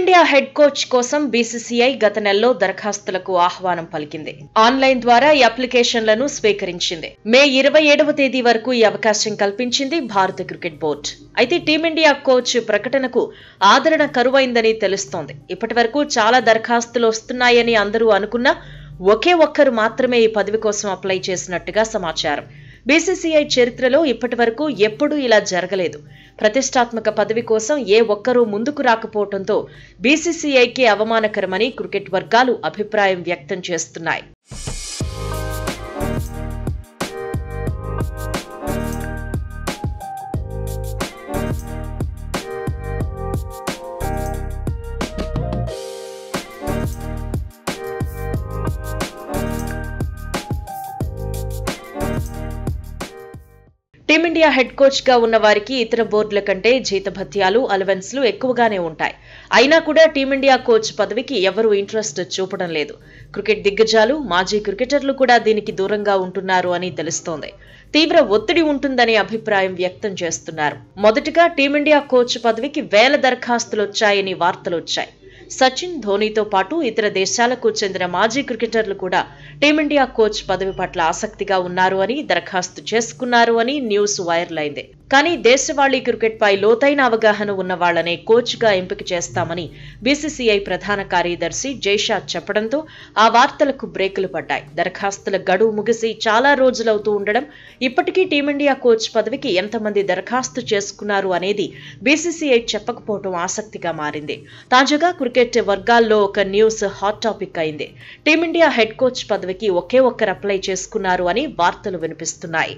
Team India head coach కోసం BCCI గత నెలలో దరఖాస్తులకు ఆహ్వానం పలికింది. ఆన్లైన్ ద్వారా ఈ అప్లికేషన్లను స్వీకరించింది. మే 27వ తేదీ వరకు ఈ అవకాశం కల్పించింది భారత క్రికెట్ బోర్డు. అయితే టీమిండియా కోచ్ ప్రకటనకు ఆదరణ కరువైందని తెలుస్తోంది. ఇప్పటి వరకు చాలా దరఖాస్తులు వస్తున్నాయని అందరూ అనుకున్నా ఒకే ఒక్కరు మాత్రమే ఈ పదవి కోసం అప్లై చేసినట్టుగా సమాచారం. బీసీసీఐ చరిత్రలో ఇప్పటి వరకు ఎప్పుడూ ఇలా జరగలేదు. ప్రతిష్టాత్మక పదవి కోసం ఏ ఒక్కరూ ముందుకు రాకపోవడంతో బీసీసీఐకి అవమానకరమని క్రికెట్ వర్గాలు అభిప్రాయం వ్యక్తం చేస్తున్నాయి. టీమిండియా హెడ్ కోచ్ గా ఉన్న వారికి ఇతర బోర్డుల కంటే జీతభత్యాలు, అలవెన్స్లు ఎక్కువగానే ఉంటాయి. అయినా కూడా టీమిండియా కోచ్ పదవికి ఎవరూ ఇంట్రెస్ట్ చూపడం లేదు. క్రికెట్ దిగ్గజాలు, మాజీ క్రికెటర్లు కూడా దీనికి దూరంగా ఉంటున్నారు అని తెలుస్తోంది. తీవ్ర ఒత్తిడి ఉంటుందనే అభిప్రాయం వ్యక్తం చేస్తున్నారు. మొదటగా టీమిండియా కోచ్ పదవికి వేల దరఖాస్తులు వచ్చాయని వార్తలొచ్చాయి. సచిన్, ధోనీతో పాటు ఇతర దేశాలకు చెందిన మాజీ క్రికెటర్లు కూడా టీమిండియా కోచ్ పదవి పట్ల ఆసక్తిగా ఉన్నారు అని, దరఖాస్తు చేసుకున్నారు అని న్యూస్ వైరల్ అయింది. కానీ దేశవాళీ క్రికెట్ పై లోతైన అవగాహన ఉన్న వాళ్లనే కోచ్ గా ఎంపిక చేస్తామని బీసీసీఐ ప్రధాన కార్యదర్శి జైషా చెప్పడంతో ఆ వార్తలకు బ్రేకులు పడ్డాయి. దరఖాస్తుల గడువు ముగిసి చాలా రోజులవుతూ ఉండడం, ఇప్పటికీ టీమిండియా కోచ్ పదవికి ఎంతమంది దరఖాస్తు చేసుకున్నారు అనేది బీసీసీఐ చెప్పకపోవడం ఆసక్తిగా మారింది. తాజాగా క్రికెట్ వర్గాల్లో ఒక న్యూస్ హాట్ టాపిక్ అయింది. టీమిండియా హెడ్ కోచ్ పదవికి ఒకే ఒక్కరు అప్లై చేసుకున్నారు అని వార్తలు వినిపిస్తున్నాయి.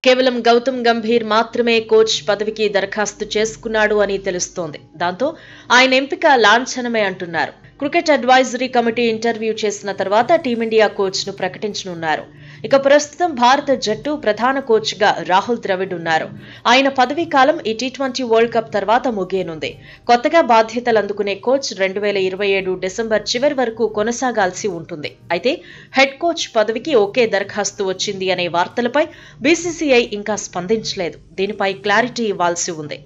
కేవలం గౌతమ్ గంభీర్ మాత్రమే కోచ్ పదవికి దరఖాస్తు చేసుకున్నాడు అని తెలుస్తోంది. దాంతో ఆయన ఎంపిక లాంఛనమే అంటున్నారు. క్రికెట్ అడ్వైజరీ కమిటీ ఇంటర్వ్యూ చేసిన తర్వాత టీమిండియా కోచ్ ను ప్రకటించనున్నారు. ఇక ప్రస్తుతం భారత జట్టు ప్రధాన కోచ్ గా రాహుల్ ద్రవిడ్ ఉన్నారు. ఆయన పదవీ కాలం ఈ టీ20 వరల్డ్ కప్ తర్వాత ముగియనుంది. కొత్తగా బాధ్యతలు అందుకునే కోచ్ 2027 డిసెంబర్ చివరి వరకు కొనసాగాల్సి ఉంటుంది. అయితే హెడ్ కోచ్ పదవికి ఒకే దరఖాస్తు వచ్చింది అనే వార్తలపై బీసీసీఐ ఇంకా స్పందించలేదు. దీనిపై క్లారిటీ ఇవ్వాల్సి ఉంది.